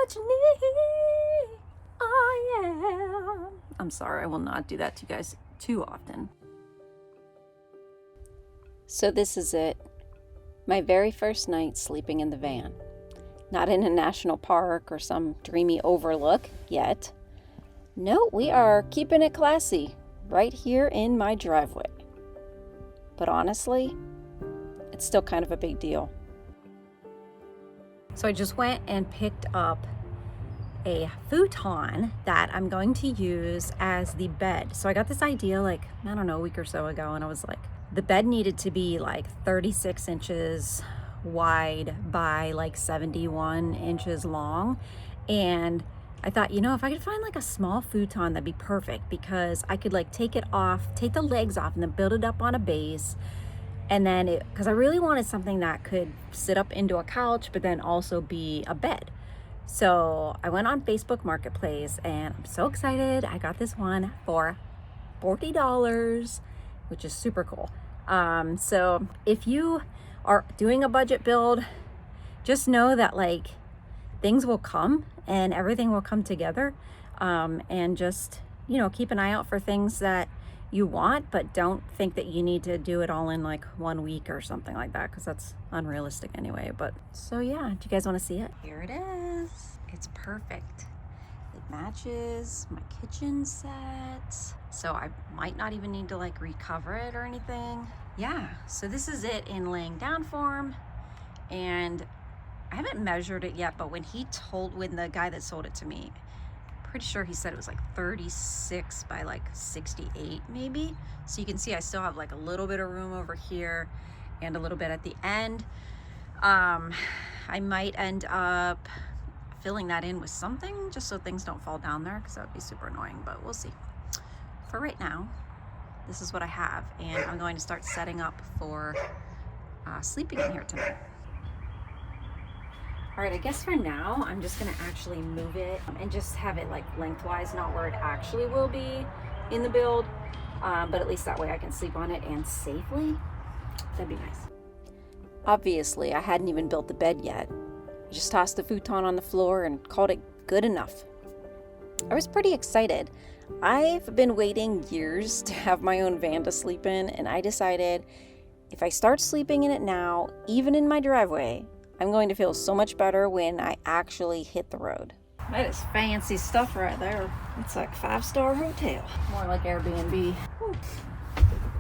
what you need. Oh yeah. I'm sorry, I will not do that to you guys too often. So this is it. My very first night sleeping in the van. Not in a national park or some dreamy overlook yet. No, we are keeping it classy right here in my driveway. But honestly, it's still kind of a big deal. So I just went and picked up a futon that I'm going to use as the bed. So I got this idea like, I don't know, a week or so ago, and I was like, the bed needed to be like 36 inches wide by like 71 inches long. And I thought, if I could find like a small futon, that'd be perfect, because I could like take it off, take the legs off, and then build it up on a base. And then because I really wanted something that could sit up into a couch, but then also be a bed. So I went on Facebook Marketplace, and I'm so excited. I got this one for $40, which is super cool. So if you are doing a budget build, just know that like things will come and everything will come together. And just, keep an eye out for things that you want, but don't think that you need to do it all in like 1 week or something like that, because that's unrealistic anyway. But so yeah, do you guys want to see it? Here it is. It's perfect. It matches my kitchen set, so I might not even need to like recover it or anything. Yeah, so this is it in laying down form, and I haven't measured it yet, but when the guy that sold it to me, pretty sure he said it was like 36 by like 68 maybe. So you can see I still have like a little bit of room over here and a little bit at the end. I might end up filling that in with something just so things don't fall down there, because that would be super annoying, but we'll see. For right now, this is what I have, and I'm going to start setting up for sleeping in here tonight. All right, I guess for now, I'm just gonna actually move it and just have it like lengthwise, not where it actually will be in the build, but at least that way I can sleep on it and safely. That'd be nice. Obviously, I hadn't even built the bed yet. I just tossed the futon on the floor and called it good enough. I was pretty excited. I've been waiting years to have my own van to sleep in, and I decided if I start sleeping in it now, even in my driveway, I'm going to feel so much better when I actually hit the road. That is fancy stuff right there. It's like 5-star hotel. More like Airbnb. Whew.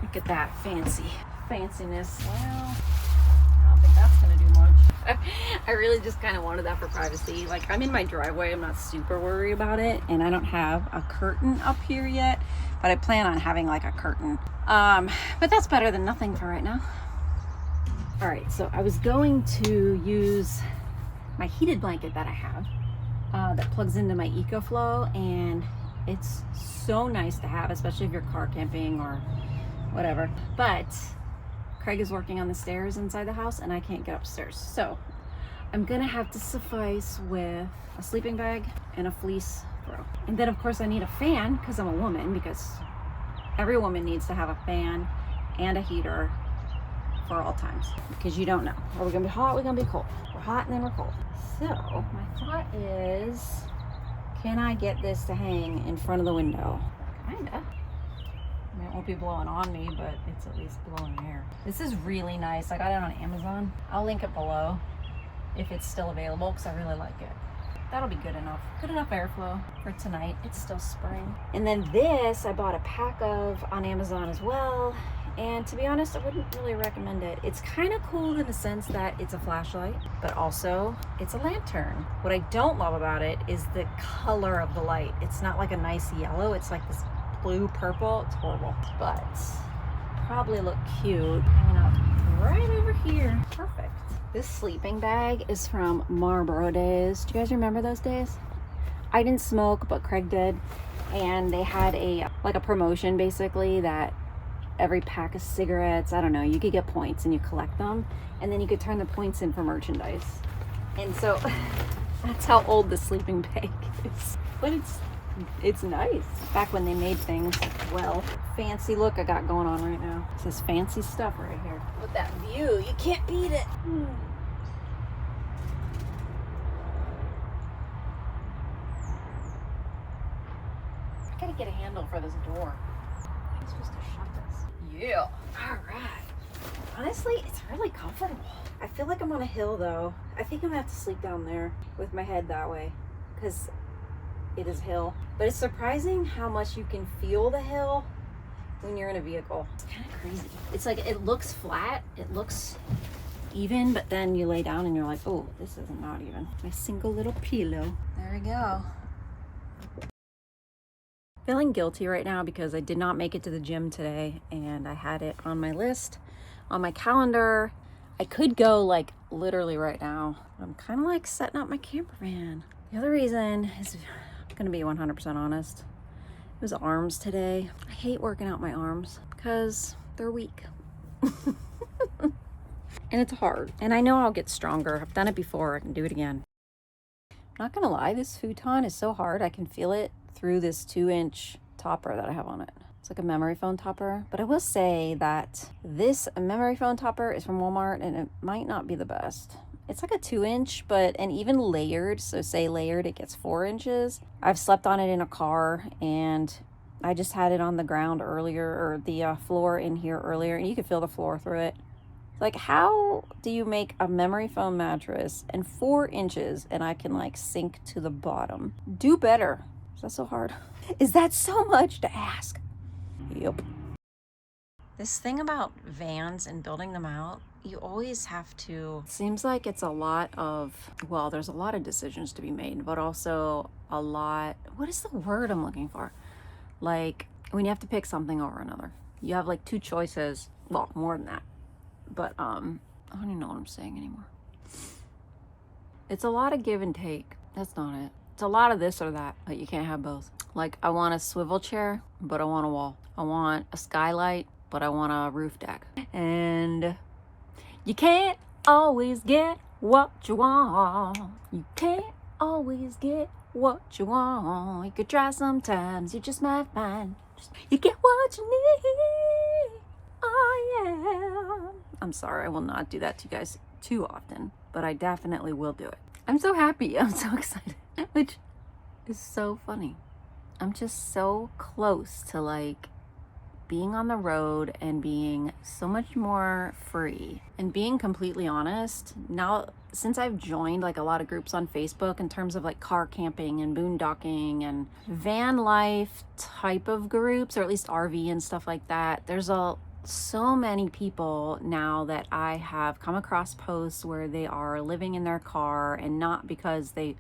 Look at that fanciness. Well, I don't think that's gonna do much. I really just kind of wanted that for privacy. Like, I'm in my driveway, I'm not super worried about it, and I don't have a curtain up here yet, but I plan on having like a curtain. But that's better than nothing for right now. All right, so I was going to use my heated blanket that I have that plugs into my EcoFlow, and it's so nice to have, especially if you're car camping or whatever. But Craig is working on the stairs inside the house, and I can't get upstairs. So I'm gonna have to suffice with a sleeping bag and a fleece throw. And then of course I need a fan, because I'm a woman, because every woman needs to have a fan and a heater for all times, because you don't know. Are we gonna be hot? We're gonna be cold. We're hot and then we're cold. So my thought is, can I get this to hang in front of the window? Kinda. I mean, it won't be blowing on me, but it's at least blowing air. This is really nice. I got it on Amazon. I'll link it below if it's still available, because I really like it. That'll be good enough. Good enough airflow for tonight. It's still spring. And then this, I bought a pack of on Amazon as well. And to be honest, I wouldn't really recommend it. It's kind of cool in the sense that it's a flashlight, but also it's a lantern. What I don't love about it is the color of the light. It's not like a nice yellow. It's like this blue purple. It's horrible, but probably look cute hanging up right over here. Perfect. This sleeping bag is from Marlboro days. Do you guys remember those days? I didn't smoke, but Craig did. And they had a promotion basically that every pack of cigarettes, I don't know, you could get points and you collect them, and then you could turn the points in for merchandise. And so that's how old the sleeping bag is. But it's nice. Back when they made things well. Fancy look I got going on right now. This is fancy stuff right here. With that view, you can't beat it. gotta get a handle for this door. I'm supposed to shut this. Yeah. All right. Honestly, it's really comfortable. I feel like I'm on a hill though. I think I'm gonna have to sleep down there with my head that way because it is hill. But it's surprising how much you can feel the hill when you're in a vehicle. It's kind of crazy. It's like it looks flat, it looks even, but then you lay down and you're like, oh, this is not even. My single little pillow. There we go. Feeling guilty right now because I did not make it to the gym today and I had it on my list, on my calendar. I could go like literally right now. I'm kind of like setting up my camper van. The other reason is, I'm gonna be 100% honest, it was arms today. I hate working out my arms because they're weak. And it's hard. And I know I'll get stronger. I've done it before, I can do it again. I'm not gonna lie, this futon is so hard. I can feel it through this 2-inch topper that I have on it. It's like a memory foam topper. But I will say that this memory foam topper is from Walmart and it might not be the best. It's like a 2-inch, and even layered. So say layered, it gets 4 inches. I've slept on it in a car and I just had it on the ground earlier, or the floor in here earlier, and you could feel the floor through it. Like, how do you make a memory foam mattress and 4 inches and I can like sink to the bottom? Do better. Is that so hard? Is that so much to ask? Yep. This thing about vans and building them out, you always have to, seems like it's a lot of, well, there's a lot of decisions to be made, but also a lot, what is the word I'm looking for? Like when you have to pick something over another. You have like 2 choices, well, more than that. But I don't even know what I'm saying anymore. It's a lot of give and take. That's not it. It's a lot of this or that, but you can't have both. Like, I want a swivel chair, but I want a wall. I want a skylight, but I want a roof deck. And you can't always get what you want. You can't always get what you want. You could try sometimes, you just might find you get what you need. Oh yeah. I'm sorry, I will not do that to you guys too often, but I definitely will do it. I'm so happy, I'm so excited, which is so funny. I'm just so close to like being on the road and being so much more free. And being completely honest, now since I've joined like a lot of groups on Facebook in terms of like car camping and boondocking and van life type of groups, or at least RV and stuff like that, there's so many people now that I have come across posts where they are living in their car, and not because they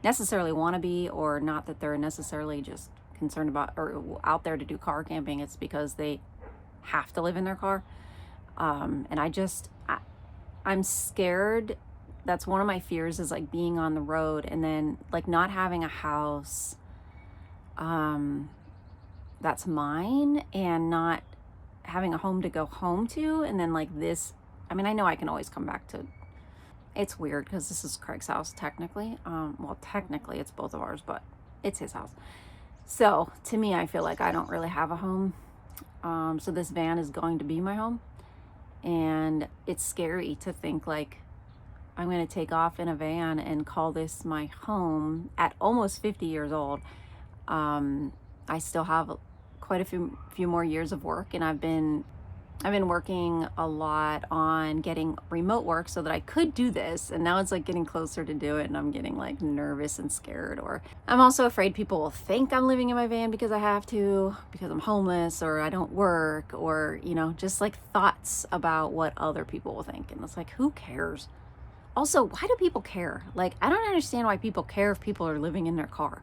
necessarily want to be, or not that they're necessarily just concerned about or out there to do car camping. It's because they have to live in their car. And I'm scared. That's one of my fears, is like being on the road and then like not having a house that's mine, and not having a home to go home to. And then like this, I mean, I know I can always come back to, it's weird because this is Craig's house technically. Well, technically it's both of ours, but it's his house. So to me, I feel like I don't really have a home. So this van is going to be my home, and it's scary to think like I'm going to take off in a van and call this my home at almost 50 years old. I still have quite a few more years of work, and I've been working a lot on getting remote work so that I could do this, and now it's like getting closer to do it, and I'm getting like nervous and scared. Or I'm also afraid people will think I'm living in my van because I have to, because I'm homeless or I don't work, or you know, just like thoughts about what other people will think. And it's like, who cares? Also, why do people care? Like, I don't understand why people care if people are living in their car.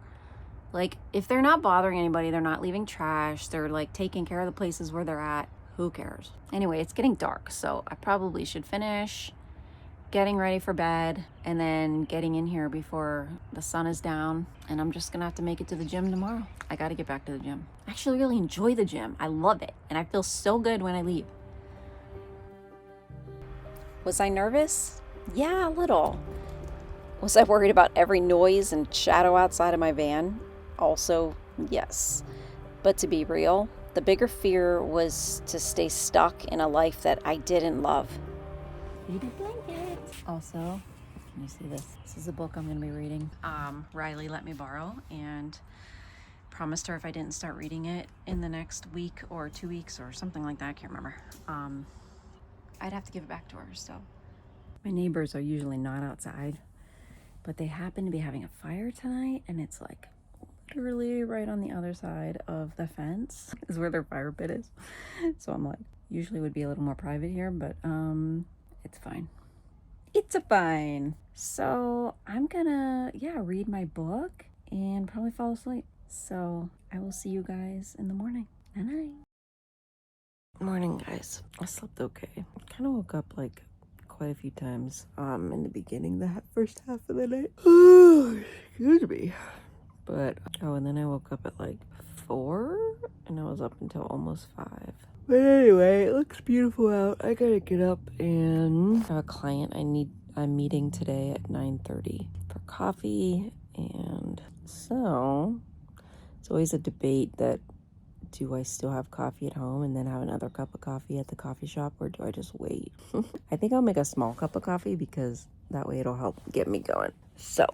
Like, if they're not bothering anybody, they're not leaving trash, they're like taking care of the places where they're at, who cares? Anyway, it's getting dark, so I probably should finish getting ready for bed and then getting in here before the sun is down. And I'm just gonna have to make it to the gym tomorrow. I gotta get back to the gym. I actually really enjoy the gym. I love it, and I feel so good when I leave. Was I nervous? Yeah, a little. Was I worried about every noise and shadow outside of my van? Also, yes. But to be real, the bigger fear was to stay stuck in a life that I didn't love. Need a blanket. Also, can you see this? This is a book I'm going to be reading. Riley let me borrow, and promised her if I didn't start reading it in the next week or 2 weeks or something like that, I can't remember, I'd have to give it back to her. So my neighbors are usually not outside, but they happen to be having a fire tonight, and it's like literally right on the other side of the fence is where their fire pit is. So I'm like, usually would be a little more private here, but it's fine. It's a fine. So I'm gonna, read my book and probably fall asleep. So I will see you guys in the morning. Good night. Morning, guys. I slept okay. Kind of woke up like quite a few times in the beginning, the first half of the night. Excuse me. But and then I woke up at like 4 and I was up until almost 5. But anyway, it looks beautiful out. I gotta get up and have a client I'm meeting today at 9:30 for coffee. And so it's always a debate that, do I still have coffee at home and then have another cup of coffee at the coffee shop, or do I just wait? I think I'll make a small cup of coffee because that way it'll help get me going. So,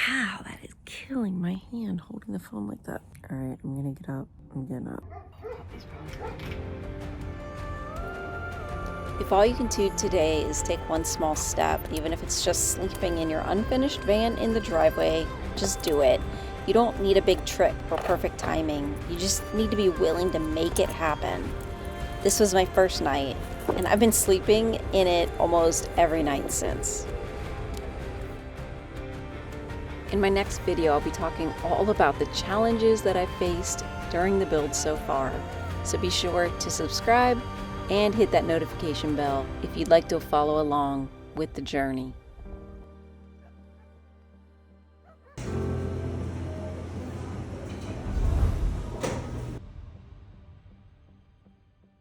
ow, that is killing my hand holding the phone like that. All right, I'm gonna get up. I'm getting up. If all you can do today is take one small step, even if it's just sleeping in your unfinished van in the driveway, just do it. You don't need a big trick or perfect timing. You just need to be willing to make it happen. This was my first night, and I've been sleeping in it almost every night since. In my next video, I'll be talking all about the challenges that I've faced during the build so far. So be sure to subscribe and hit that notification bell if you'd like to follow along with the journey.